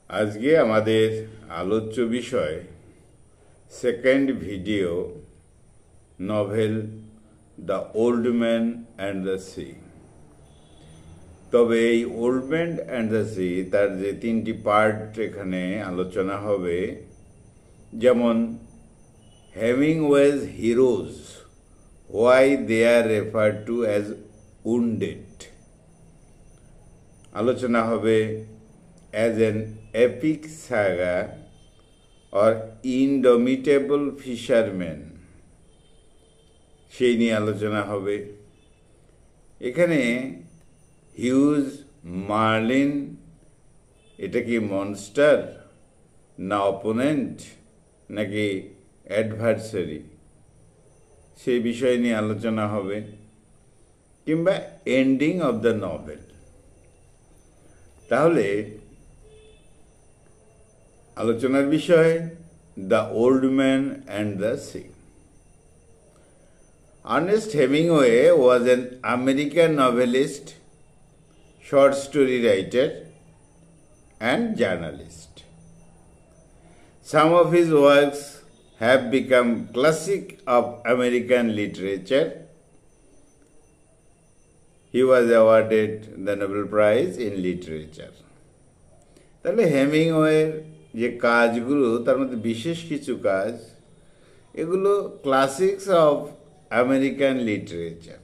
আজকে আমাদের আলোচ্য বিষয় second video novel the old man and the sea. তবে এই old man and the sea তার যে তিনটি পার্ট এখানে আলোচনা হবে, যেমন Hemingway's heroes, why they are referred to as wounded. আলোচনা হবে as an epic saga or indomitable fisherman, সেই নিয়ে আলোচনা হবে। এখানে হিউজ মার্লিন এটা কি মনস্টার না অপোনেন্ট নাকি অ্যাডভার্সারি, সেই বিষয় নিয়ে আলোচনা হবে, কিংবা এন্ডিং অব দ্য নভেল। তাহলে আলোচনার বিষয় the old man and the C. Ernest Hemingway was an American novelist, short story writer, and journalist. Some of his works have become classic of American literature. He was awarded the Nobel Prize in Literature. তাহলে হেমিংওয়ের যে কাজগুলো, তার মধ্যে বিশেষ কিছু কাজ, এগুলো classics of American literature.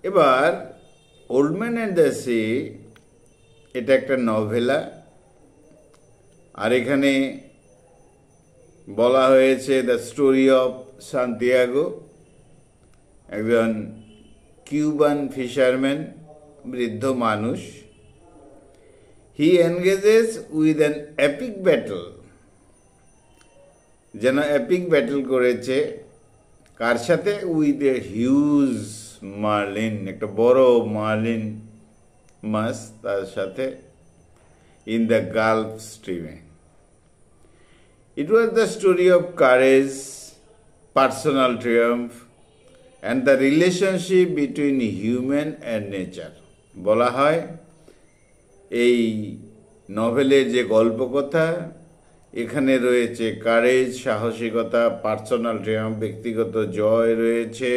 এবার old man and the C এটা একটা নভেলা, আর এখানে বলা হয়েছে দ্য স্টোরি অফ সান্তিয়াগো, একজন কিউবান ফিশারম্যান, বৃদ্ধ মানুষ। He engages with an epic battle, যেন এপিক ব্যাটল করেছে কার সাথে? উইথ এ হিউজ মার্লিন, একটা বড় মার্লিন মাছ তার সাথে, ইন দ্য গালফ স্ট্রিমে। It was the story of courage, personal triumph and the relationship between human and nature. বলা হয় এই নভেলের যে গল্পকথা, এখানে রয়েছে কারেজ, সাহসিকতা, পার্সোনাল ট্রিয়াম্ফ, ব্যক্তিগত জয় রয়েছে,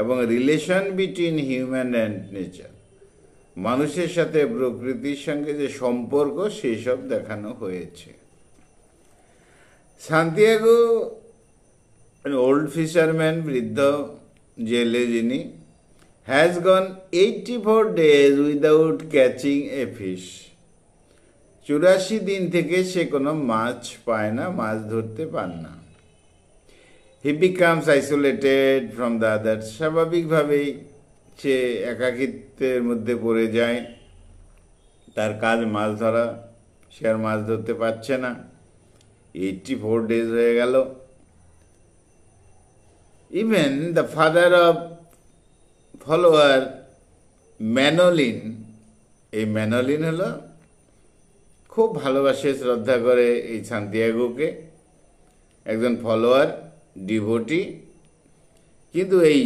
এবং relation between human and nature, মানুষের সাথে প্রকৃতির সঙ্গে যে সম্পর্ক, সেই সব দেখানো হয়েছে। সান্তিয়াগো ওল্ড ফিশারম্যান, বৃদ্ধ জেলে যিনি, has gone 84 days without catching a fish. 84 দিন থেকে সে কোনো মাছ পায় না, মাছ ধরতে পান না। He becomes isolated from the others. স্বাভাবিকভাবেই সে একাকিত্বের মধ্যে পড়ে যায়, তার কাজ মাছ ধরা, সে আর মাছ ধরতে পারছে না। 84 days হয়ে গেল। Even the father of follower Manolin, এই ম্যানোলিন হলো খুব ভালোবাসে, শ্রদ্ধা করে এই সান্তিয়াগোকে, একজন ফলোয়ার, ডিভোটি। কিন্তু এই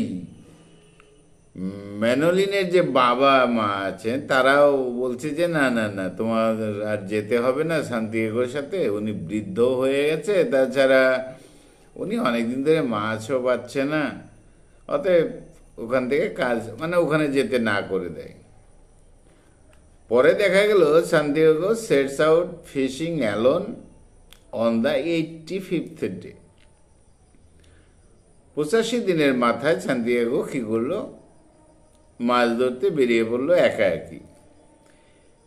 ম্যানোলিনের যে বাবা মা আছেন, তারাও বলছে যে না না না, তোমার আর যেতে হবে না সান্তিয়াগোর সাথে, উনি বৃদ্ধ হয়ে গেছে, তাছাড়া উনি অনেকদিন ধরে মাছও পাচ্ছে না, অতএব ওখান থেকে কাজ, মানে ওখানে যেতে না করে দেয়। পরে দেখা গেল Santiago sets out fishing alone on the 85th day. 85 দিনের মাথায় সান্তিয়াগো কি করলো? মাছ ধরতে বেরিয়ে পড়লো একা একই।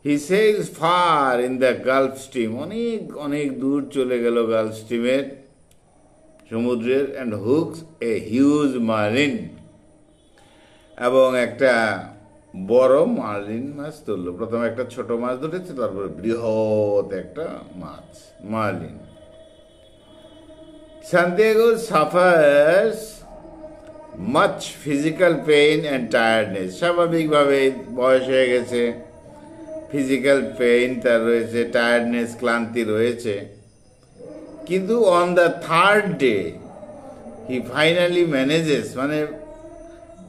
He sails far in the Gulf Stream, অনেক অনেক দূর চলে গেল গালফ স্ট্রিমের, সমুদ্রের, and hooks a huge marlin, এবং একটা বড় মার্লিন মাছ ধরলো। প্রথমে একটা ছোট মাছ ধরেছে, তারপরে বৃহৎ একটা মাছ, marlin. Santiago suffers much physical pain and tiredness. স্বাভাবিকভাবে বয়স হয়ে গেছে, ফিজিক্যাল পেইন তার রয়েছে, টায়ার্ডনেস, ক্লান্তি রয়েছে। কিন্তু on the third day he finally manages, মানে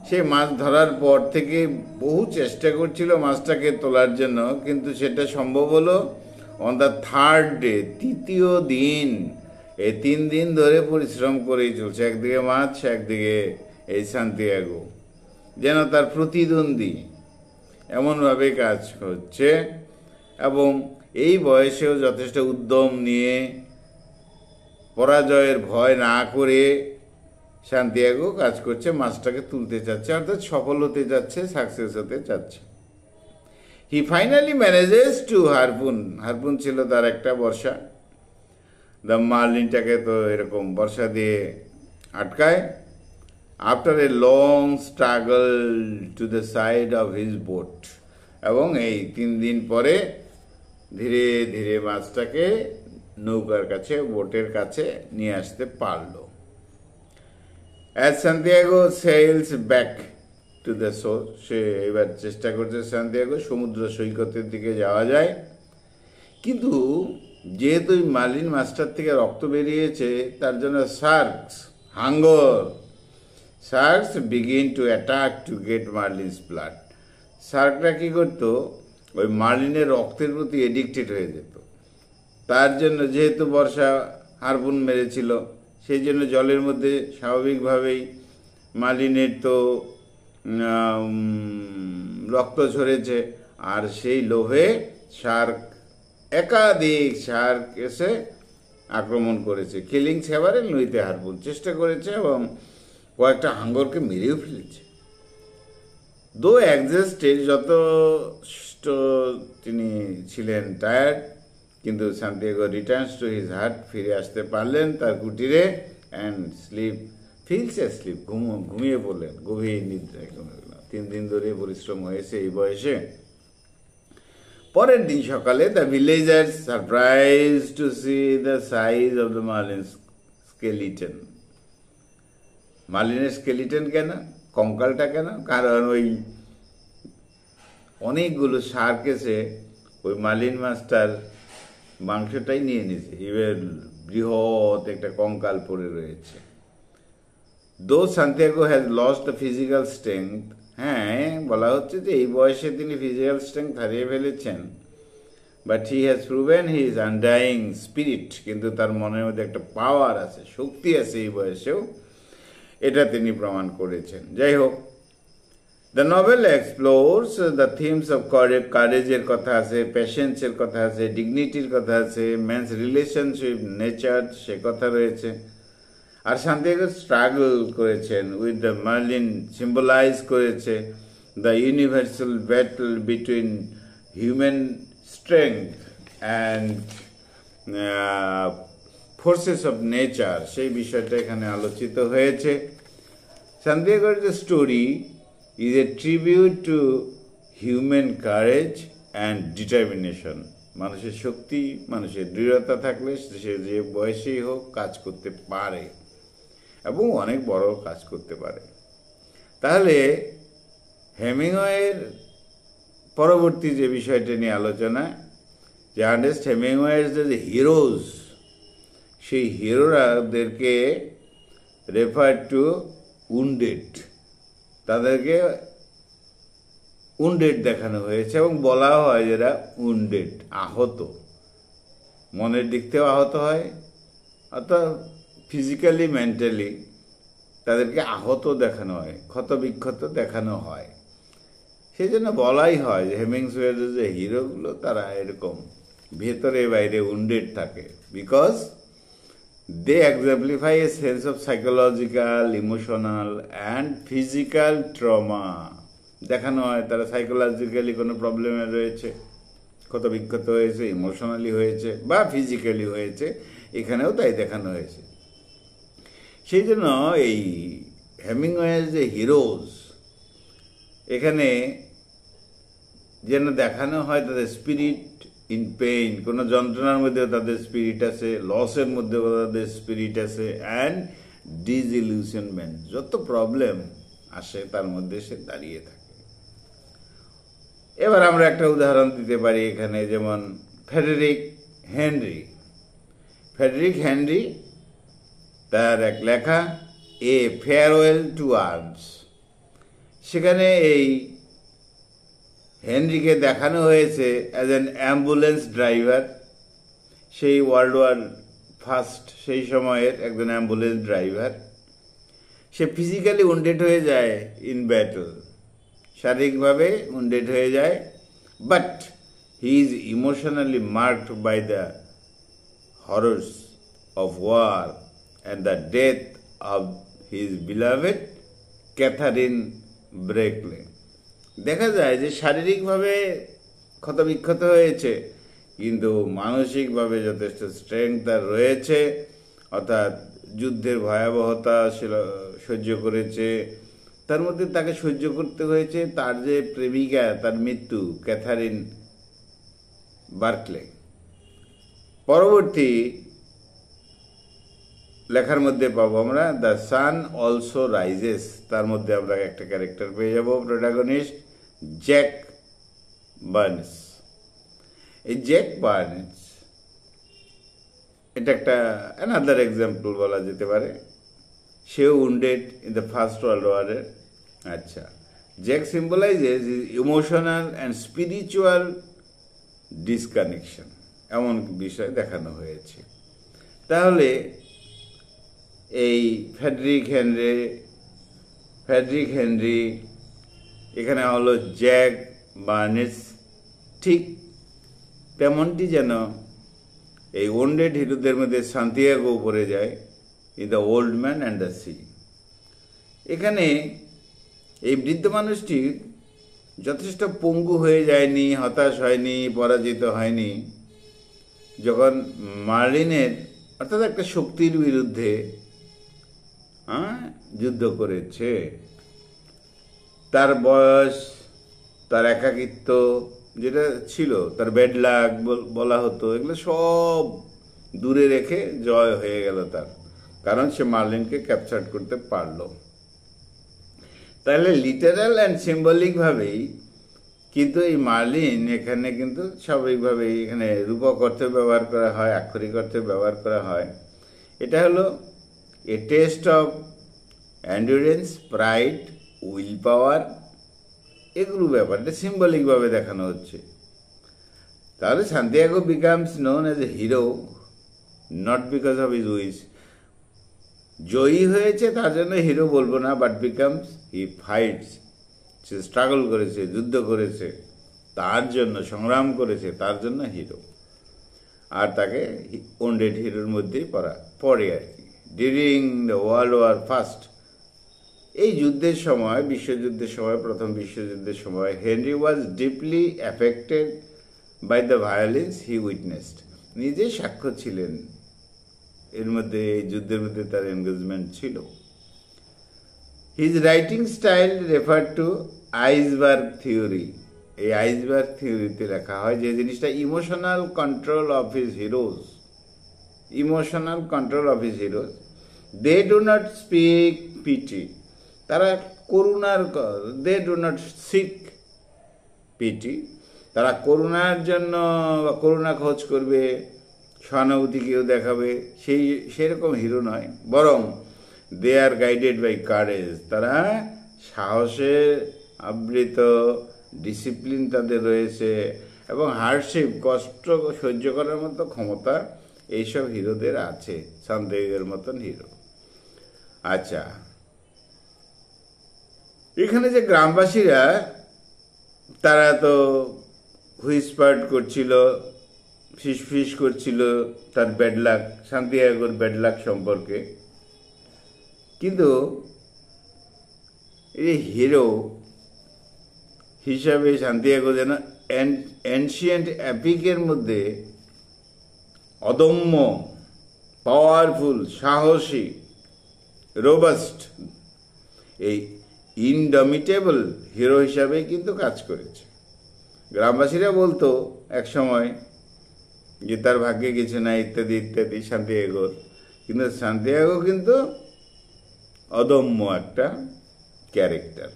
সে মাছ ধরার পর থেকে বহু চেষ্টা করছিল মাছটাকে তোলার জন্য, কিন্তু সেটা সম্ভব হলো অন দ্য থার্ড ডে, তৃতীয় দিন। এই 3 দিন ধরে পরিশ্রম করেই চলছে, একদিকে মাছ, একদিকে এই সান্তিয়াগো, যেন তার প্রতিদ্বন্দ্বী এমনভাবে কাজ হচ্ছে। এবং এই বয়সেও যথেষ্ট উদ্যম নিয়ে, পরাজয়ের ভয় না করে সান্তিয়াগো কাজ করছে, মাছটাকে তুলতে চাচ্ছে, অর্থাৎ সফল হতে যাচ্ছে, সাকসেস হতে যাচ্ছে। He finally manages to harpoon, harpoon ছিল তার একটা বর্ষা, দ্য মার্লিনটাকে তো এরকম বর্ষা দিয়ে আটকায়। After a long struggle to the side of his boat, এবং এই 3 দিন পরে ধীরে ধীরে মাছটাকে নৌকার কাছে, বোটের কাছে নিয়ে আসতে পারল। As Santiago sails back to the shore, সে এবার চেষ্টা করছে সান্তিয়াগো সমুদ্র সৈকতের দিকে যাওয়া যায়। কিন্তু যেহেতু মার্লিন মাছটার থেকে রক্ত বেরিয়েছে, তার জন্য শার্কস হাঙ্গর, sharks begin to attack to get marlin's blood. শার্করা কী করতো, ওই মার্লিনের রক্তের প্রতি এডিক্টেড হয়ে যেত। তার জন্য যেহেতু বর্ষা হারপুন মেরেছিল, সেই জন্য জলের মধ্যে স্বাভাবিকভাবেই মার্লিনের তো রক্ত ঝরেছে, আর সেই লোভে একাধিক শার্ক এসে আক্রমণ করেছে। কিলিং সেভারেল নদীতে হারপুন চেষ্টা করেছে এবং কয়েকটা হাঙ্গরকে মেরেও ফেলেছে। দো এক্সস্টেড, যথেষ্ট তিনি ছিলেন টায়ার্ড, কিন্তু সান্তিয়াগো রিটার্নস টু হিজ হাট, ফিরে আসতে পারলেন তার কুটিরে, অ্যান্ড ফিলস এ স্লিপ, ঘুমিয়ে পড়লেন, গভীর নিদ্রায়। 3 দিন ধরে পরিশ্রম হয়েছে এই বয়সে। পরের দিন সকালে the villagers surprise to see the size of the marlin skeleton. মার্লিনের স্কেলিটন কেন, কঙ্কালটা কেন? কারণ ওই অনেকগুলো শার্ক এসে ওই মার্লিন মাছটার মাংসটাই নিয়ে নিয়েছে, এবার বৃহৎ একটা কঙ্কাল পড়ে রয়েছে। দো Santiago has lost the physical strength, হ্যাঁ বলা হচ্ছে যে এই বয়সে তিনি ফিজিক্যাল স্ট্রেংথ হারিয়ে ফেলেছেন, but he has proven he is undying spirit, কিন্তু তার মনের মধ্যে একটা পাওয়ার আছে, শক্তি আছে এই বয়সেও, এটা তিনি প্রমাণ করেছেন। যাই হোক, the novel explores the themes of কারেজের কথা আছে, প্যাশেন্সের কথা আছে, ডিগনিটির কথা আছে, ম্যানস রিলেশনশিপ নেচার, সে কথা রয়েছে। আর সান্তিয়াগো স্ট্রাগল করেছেন উইথ দ্য মার্লিন, সিম্বলাইজ করেছে the universal battle between human strength and forces of nature, সেই বিষয়টা এখানে আলোচিত হয়েছে। সান্তিয়াগোর যে story is a tribute to human courage and determination. মানুষের শক্তি, মানুষের দৃঢ়তা থাকলে সে যে বয়সেই হোক কাজ করতে পারে এবং অনেক বড় কাজ করতে পারে। তাহলে হেমিংওয়ের পরবর্তী যে বিষয়টা নিয়ে আলোচনা, যে আর্নেস্ট হেমিংওয়ের যে হিরোজ, সেই হিরোরাদেরকে রেফার টু উন্ডেড, তাদেরকে উন্ডেড দেখানো হয়েছে এবং বলা হয় যারা উন্ডেড, আহত, মনের দিক থেকেও আহত হয়, অর্থাৎ ফিজিক্যালি মেন্টালি তাদেরকে আহত দেখানো হয়, ক্ষতবিক্ষত দেখানো হয়। সেই জন্য বলাই হয় যে হেমিংওয়ের যে হিরোগুলো তারা এরকম ভেতরে বাইরে উন্ডেড থাকে, because they exemplify a sense of psychological, emotional and physical trauma. দেখানো হয় তারা সাইকোলজিক্যালি কোনো প্রবলেমে রয়েছে, ক্ষত বিক্ষত হয়েছে, ইমোশনালি হয়েছে বা ফিজিক্যালি হয়েছে, এখানেও তাই দেখানো হয়েছে। সেই জন্য এই হেমিংওয়ের যে হিরোজ, এখানে যেন দেখানো হয় তাদের স্পিরিট ইন পেইন, কোনো যন্ত্রণার মধ্যেও তাদের স্পিরিট আছে, লসের মধ্যেও তাদের স্পিরিট আছে, অ্যান্ড ডিসইলিউশনমেন্ট, যত প্রবলেম আসে তার মধ্যে সে দাঁড়িয়ে থাকে। এবার আমরা একটা উদাহরণ দিতে পারি এখানে, যেমন ফ্রেডেরিক হেনরি তার এক লেখা এ ফেয়ারওয়েল টু আর্মস, সেখানে এই হেনরিকে দেখানো হয়েছে অ্যাজ অ্যান অ্যাম্বুলেন্স ড্রাইভার। সেই ওয়ার্ল্ড ওয়ার ফার্স্ট সেই সময়ের একজন অ্যাম্বুলেন্স ড্রাইভার। সে ফিজিক্যালি উন্ডেড হয়ে যায় ইন ব্যাটল, শারীরিকভাবে উন্ডেড হয়ে যায়, but he is emotionally marked by the horrors of war and the death of his beloved Catherine Barkley. দেখা যায় যে শারীরিকভাবে ক্ষতবিক্ষত হয়েছে, কিন্তু মানসিকভাবে যথেষ্ট স্ট্রেংথ তার রয়েছে, অর্থাৎ যুদ্ধের ভয়াবহতা সহ্য করেছে। তার মধ্যে তাকে সহ্য করতে হয়েছে তার যে প্রেমিকা, তার মৃত্যু, ক্যাথারিন বার্কলে। পরবর্তী লেখার মধ্যে পাবো আমরা দ্য সান অলসো রাইজেস। তার মধ্যে আমরা একটা ক্যারেক্টার পেয়ে যাব, প্রোটাগনিস্ট জ্যাক বার্নস। এই জ্যাক বার্নস এটা একটা অ্যানাদার এক্সাম্পল বলা যেতে পারে। সেও wounded in the first world ওয়ারের। আচ্ছা, Jake symbolises emotional and spiritual disconnection, এমন বিষয় দেখানো হয়েছে। তাহলে এই ফ্রেডরিক হেনরি এখানে হলো জ্যাক বার্নস, ঠিক তেমনটি যেন এই ওন্ডেড হিরোদের মধ্যে সান্তিয়াগো পড়ে যায় in the old man and the C. এখানে এই বৃদ্ধ মানুষটি যথেষ্ট পঙ্গু হয়ে যায়নি, হতাশ হয়নি, পরাজিত হয়নি। যখন মার্লিনের অর্থাৎ একটা শক্তির বিরুদ্ধে যুদ্ধ করেছে, তার বয়স, তার একাকিত্ব যেটা ছিল, তার ব্যাড লাক বলা হতো, এগুলো সব দূরে রেখে জয় হয়ে গেল তার, কারণ সে মার্লিনকে ক্যাপচার করতে পারল। তাহলে লিটারাল অ্যান্ড সিম্বলিক ভাবেই কিন্তু এই মার্লিন এখানে কিন্তু স্বাভাবিকভাবেই এখানে রূপক অর্থে ব্যবহার করা হয়, আক্ষরিক অর্থে ব্যবহার করা হয়। এটা হলো a test of endurance, pride, will power, এগুলো ব্যাপারটা সিম্বলিকভাবে দেখানো হচ্ছে। তাহলে Santiago becomes known as a hero not because of his wins. জয়ী হয়েছে তার জন্য হিরো বলবো না, বাট বিকামস হি ফাইটস, সে স্ট্রাগল করেছে, যুদ্ধ করেছে, তার জন্য সংগ্রাম করেছে, তার জন্য হিরো। আর তাকে ওন্ডেড হিরোর মধ্যেই পড়ে আর কি। During the World war first, এই যুদ্ধের সময়, বিশ্বযুদ্ধের সময়, প্রথম বিশ্বযুদ্ধের সময়, Henry was deeply affected by the violence he witnessed. নিজে সাক্ষ্য ছিলেন এর মধ্যে, এই যুদ্ধের মধ্যে তার এনগেজমেন্ট ছিল। His writing style refer to iceberg theory. এই আইসবার্গ থিওরিতে লেখা হয় যে জিনিসটা emotional control of his heroes, emotional control of his heroes. They do not speak pity, তারা করুণার, they do not seek pity, তারা করুণার জন্য করুণা খোঁজ করবে, সহানুভূতি কেউ দেখাবে, সেরকম হিরো নয়, বরং দে আর গাইডেড বাই কারেজ, তারা সাহসে আবৃত, ডিসিপ্লিন তাদের রয়েছে, এবং হার্ডশিপ, কষ্ট সহ্য করার মতো ক্ষমতা এইসব হিরোদের আছে, সান্তিয়াগোর মতন হিরো। আচ্ছা, এখানে যে গ্রামবাসীরা তারা তো হুইসপার্ট করছিল, ফিস করছিল তার ব্যাড লাক, সান্তিয়াগোর ব্যাড লাক সম্পর্কে, কিন্তু এই হিরো হিসাবে সান্তিয়াগো যেন এনশিয়েন্ট অ্যাপিকের মধ্যে অদম্য, পাওয়ারফুল, সাহসী, রোবাস্ট, এই ইনডমিটেবল হিরো হিসাবে কিন্তু কাজ করেছে। গ্রামবাসীরা বলতো এক সময় যে তার ভাগ্যে কিছু না, ইত্যাদি ইত্যাদি সান্তিয়াগোর, কিন্তু সান্তিয়াগো কিন্তু অদম্য একটা character.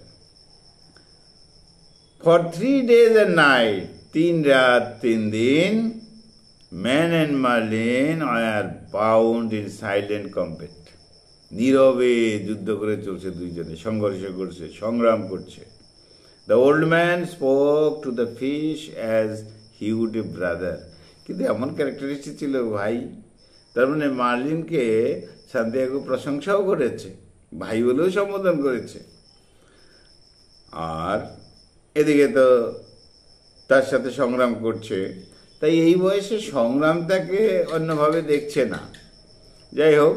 For 3 days and night, 3 রাত 3 দিন, man and marlin are bound in silent combat. নীরবে যুদ্ধ করে চলছে, দুইজনে সংঘর্ষ করছে, সংগ্রাম করছে। The old man spoke to the fish as he would a brother. কিন্তু এমন ক্যারেক্টারিস্টিক ছিল ভাই, তার মানে মার্লিনকে সান্তিয়াগো প্রশংসাও করেছে, ভাই বলেও সম্বোধন করেছে। আর এদিকে তো তার সাথে সংগ্রাম করছে, তাই এই বয়সে সংগ্রামটাকে অন্যভাবে দেখছে না। যাই হোক,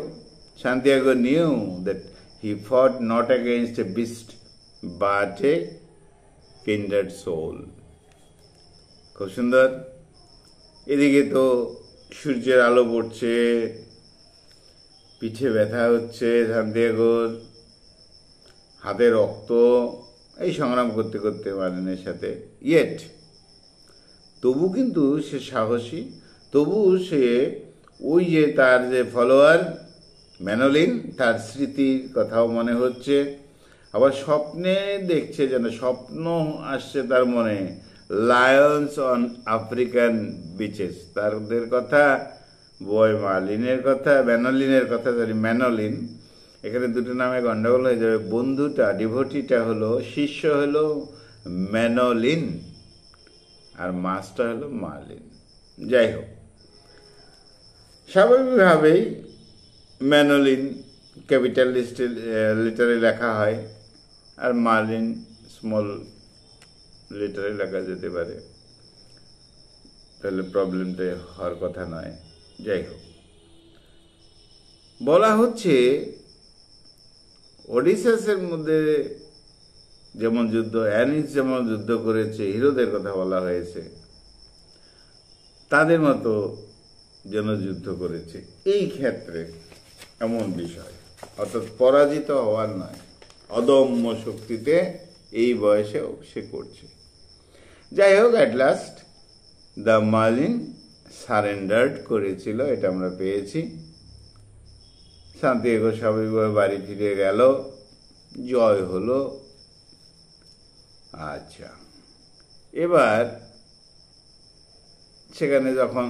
Santiago new that he fought not against a beast but a kindred soul. খুব সুন্দর। এদিকে তো সূর্যের আলো পড়ছে, পিঠে ব্যথা হচ্ছে সান্তিয়াগোর, হাতে রক্ত, এই সংগ্রাম করতে করতে মার্লিনের সাথে। ইয়েট তবু কিন্তু সে সাহসী, তবু সে ওই যে তার যে ফলোয়ার ম্যানোলিন, তার স্মৃতির কথাও মনে হচ্ছে। আবার স্বপ্নে দেখছে, যেন স্বপ্ন আসছে তার মনে, লায়ন্স অন আফ্রিকান বিচেস, তাদের কথা, বয় মার্লিনের কথা, ম্যানোলিনের কথা, সরি ম্যানোলিন। এখানে দুটো নামে গন্ডগোল হয়ে যাবে। বন্ধুটা, ডিভোটিটা হলো, শিষ্য হলো ম্যানোলিন, আর মাস্টার হলো মার্লিন। যাই হোক, স্বাভাবিকভাবেই ম্যানোলিন ক্যাপিটাল লেটারে লেখা হয়, আর মার্লিন স্মল লেটারে লেখা যেতে পারে, তাহলে প্রবলেমটা হওয়ার কথা নয়। যাই হোক, বলা হচ্ছে ওডিসাসের মধ্যে যেমন যুদ্ধ, অ্যানিস যেমন যুদ্ধ করেছে, হিরোদের কথা বলা হয়েছে, তাদের মতো যেন যুদ্ধ করেছে। এই ক্ষেত্রে এমন বিষয়, অর্থাৎ পরাজিত হওয়ার নয়, অদম্য শক্তিতে এই বয়সেও সে করছে। যাই হোক, at last the marlin surrendered করেছিল, এটা আমরা পেয়েছি। সান্তিয়াগো স্বাভাবিকভাবে বাড়ি ফিরে গেল, জয় হলো। আচ্ছা, এবার সেখানে যখন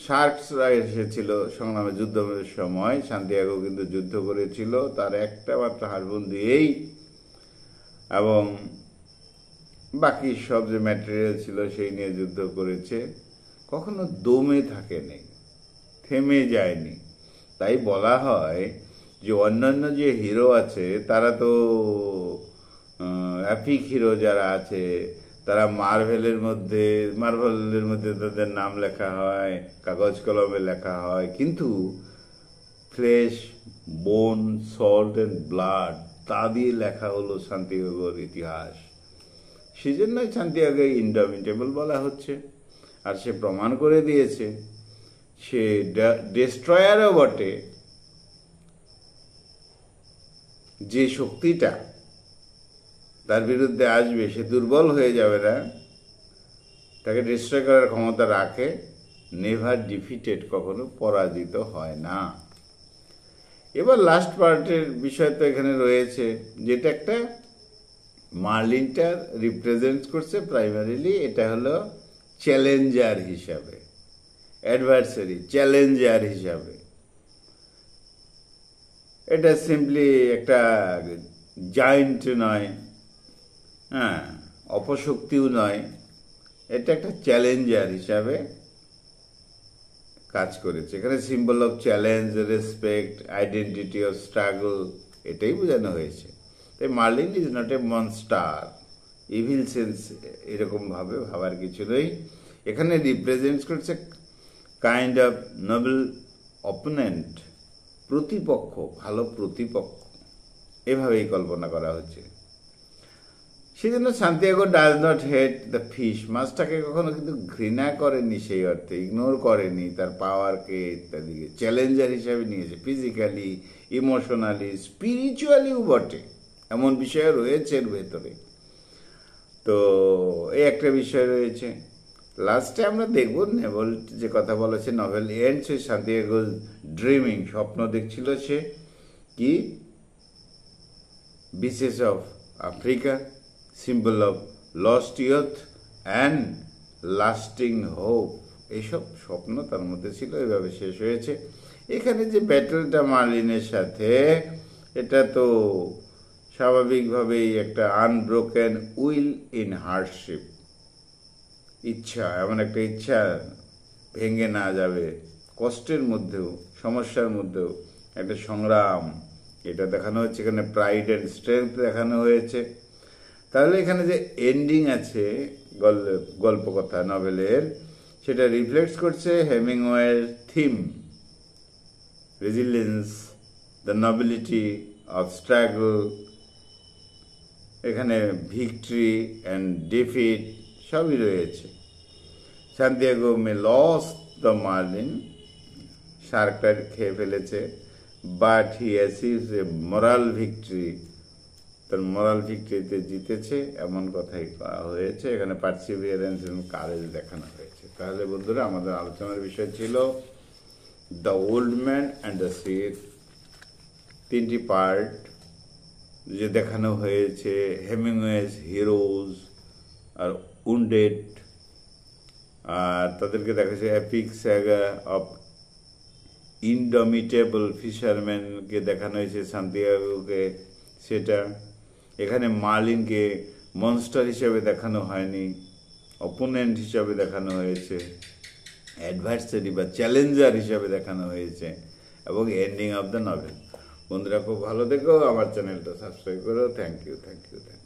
শার্কসরা এসেছিল সংগ্রামে, যুদ্ধের সময় সান্তিয়াগো কিন্তু যুদ্ধ করেছিল তার একটা মাত্র হারপুন দিয়েই, এবং বাকি সব যে ম্যাটেরিয়াল ছিল সেই নিয়ে যুদ্ধ করেছে, কখনো দমে থাকেনি, থেমে যায়নি। তাই বলা হয় যে অন্যান্য যে হিরো আছে তারা তো অ্যাপিক হিরো যারা আছে তারা মার্ভেলের মধ্যে তাদের নাম লেখা হয়, কাগজ কলমে লেখা হয়, কিন্তু ফ্লেশ, বোন, সল্ট অ্যান্ড ব্লাড, তা দিয়ে লেখা হলো সান্তিয়াগোর ইতিহাস। সেজন্যই সান্তিয়াগোকে ইনডমিটেবল বলা হচ্ছে। আর সে প্রমাণ করে দিয়েছে, সে ডেস্ট্রয়ারও বটে। যে শক্তিটা তার বিরুদ্ধে আসবে সে দুর্বল হয়ে যাবে না, তাকে ডিস্ট্রয় করার ক্ষমতা রাখে। নেভার ডিফিটেড, কখনো পরাজিত হয় না। এবার লাস্ট পার্টের বিষয় তো এখানে রয়েছে, যেটা একটা মার্লিনটা রিপ্রেজেন্ট করছে প্রাইমারিলি, এটা হলো চ্যালেঞ্জার হিসাবে, অ্যাডভার্সারি, চ্যালেঞ্জার হিসাবে। এটা সিম্পলি একটা জায়েন্ট নয়, হ্যাঁ, অপশক্তিও নয়, এটা একটা চ্যালেঞ্জার হিসাবে কাজ করেছে। এখানে symbol of challenge, respect, identity of struggle, এটাই বোঝানো হয়েছে। তাই marlin is not a monster, evil sense এরকমভাবে ভাবার কিছু নেই। এখানে রিপ্রেজেন্ট করছে কাইন্ড অফ নোবেল অপোনেন্ট, প্রতিপক্ষ, ভালো প্রতিপক্ষ, এভাবেই কল্পনা করা হচ্ছে। সেজন্য Santiago does not hate the fish, মাছটাকে কখনো কিন্তু ঘৃণা করেনি, সেই অর্থে ইগনোর করেনি, তার পাওয়ারকে ইত্যাদিকে চ্যালেঞ্জার হিসাবে নিয়েছে, ফিজিক্যালি, ইমোশনালি, স্পিরিচুয়ালিও বটে, এমন বিষয় রয়েছে এর ভেতরে। তো এই একটা বিষয় রয়েছে। লাস্টে আমরা দেখব নেভেল যে কথা বলেছে, novel ends with Santiago dreaming, স্বপ্ন দেখছিল সে কি, bitches of Africa, symbol of lost youth and lasting hope, এইসব স্বপ্ন তার মধ্যে ছিল। এইভাবে শেষ হয়েছে। এখানে যে ব্যাটেলটা মার্লিনের সাথে, এটা তো স্বাভাবিকভাবেই একটা আনব্রোকেন উইল ইন হার্ডশিপ, ইচ্ছা, এমন একটা ইচ্ছা ভেঙে না যাবে, কষ্টের মধ্যেও, সমস্যার মধ্যেও একটা সংগ্রাম, এটা দেখানো হচ্ছে। এখানে প্রাইড অ্যান্ড স্ট্রেংথ দেখানো হয়েছে। তাহলে এখানে যে এন্ডিং আছে গল্পকথা নভেলের, সেটা রিফ্লেক্টস করছে হেমিংওয়ের theme, resilience, the nobility of struggle. এখানে ভিক্টরি অ্যান্ড ডিফিট সবই রয়েছে। Santiago may lose the marlin, শার্কটা খেয়ে ফেলেছে, but he achieves a moral victory, তার মোরাল ভিক্টরিতে জিতেছে, এমন কথাই করা হয়েছে। এখানে পার্সিভিয়ারেন্স এবং কারেজ দেখানো হয়েছে। তাহলে বন্ধুরা, আমাদের আলোচনার বিষয় ছিল the old man and the seed, তিনটি পার্ট যে দেখানো হয়েছে, হেমিংওয়েজ হিরোজ আর উন্ডেড, আর তাদেরকে দেখাচ্ছে এপিক স্যাগা অফ ইনডমিটেবল ফিশারম্যানকে দেখানো হয়েছে, সান্তিয়াগোকে সেটা। এখানে মার্লিনকে মনস্টার হিসেবে দেখানো হয়নি, অপোনেন্ট হিসাবে দেখানো হয়েছে, অ্যাডভার্সারি বা চ্যালেঞ্জার হিসাবে দেখানো হয়েছে, এবং এন্ডিং অফ দ্য নভেল। বন্ধুরা, খুব ভালো থেকো, আমার চ্যানেলটা সাবস্ক্রাইব করো। Thank you, thank you, thank you.